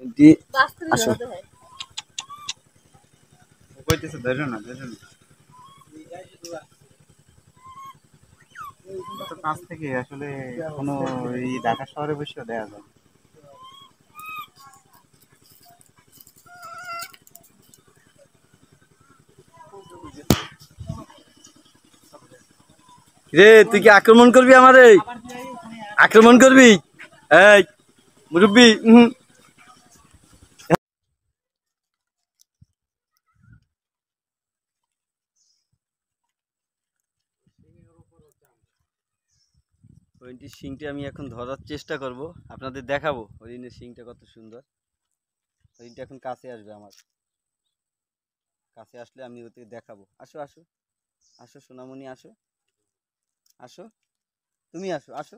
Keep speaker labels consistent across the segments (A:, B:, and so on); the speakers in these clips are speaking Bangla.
A: এটি আসো কইতেছে ধরো না তো কাছ থেকে আসলে কোনো এই ঢাকা শহরে বসে দেয়া যায়। রে তুই কি আক্রমণ করবি আমারে? আক্রমণ করবি? এই মুরব্বি হরিণটির শিংটা আমি এখন ধরার চেষ্টা করব, আপনাদের দেখাবো হরিণের শিংটা কত সুন্দর। হরিণটা এখন কাছে আসবে, আমার কাছে আসলে আমি ওকে দেখাবো। আসো আসো আসো সোনামণি, আসো আসো, তুমি আসো আসো।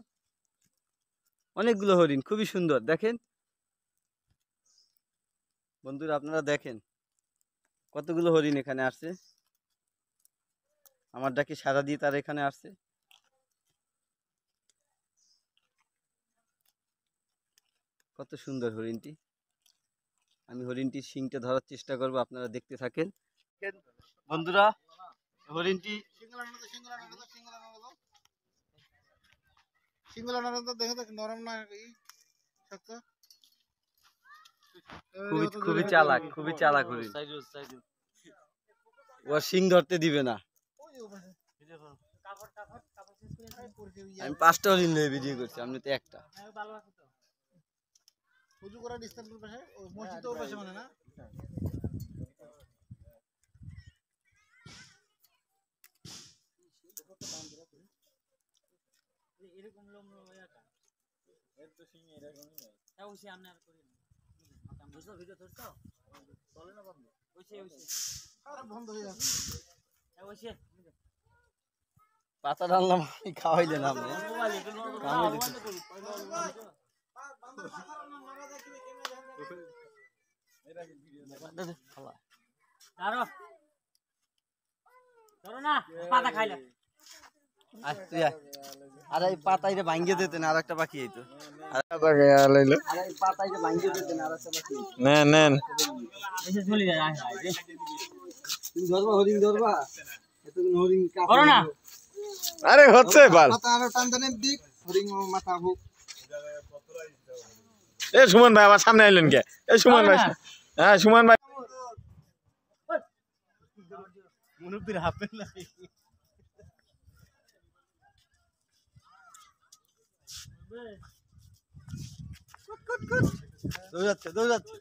A: অনেকগুলো হরিণ, খুবই সুন্দর। দেখেন বন্ধুরা, আপনারা দেখেন কতগুলো হরিণ এখানে আসছে। আমার ডাকে সাড়া দিয়ে তারা এখানে আসছে। কত সুন্দর হরিণটি। আমি হরিণটির শিংটা ধরার চেষ্টা করব, আপনারা দেখতে থাকেন বন্ধুরা। হরিণটি খুবই চালাক, খুবই চালাক হরিণ। ও শিং ধরতে দিবে না। আমি 5টা হরিণ নিয়ে ভিডিও করছি, আপনি তো একটা। পাতা ডাললাম খাওয়াইলেন আপনি। আর এই পাতাই ভাঙ্গে দিতেন, আর একটা বাকি হইতো। নেন ধরবা, হরিণ ধরবা। আরে হচ্ছে এ সুমন ভাই আমার সামনে আইলেন কে? এ সুমন ভাই, হ্যাঁ সুমন ভাই। মুরব্বির হাফেন না, দৌড়াচ্ছে।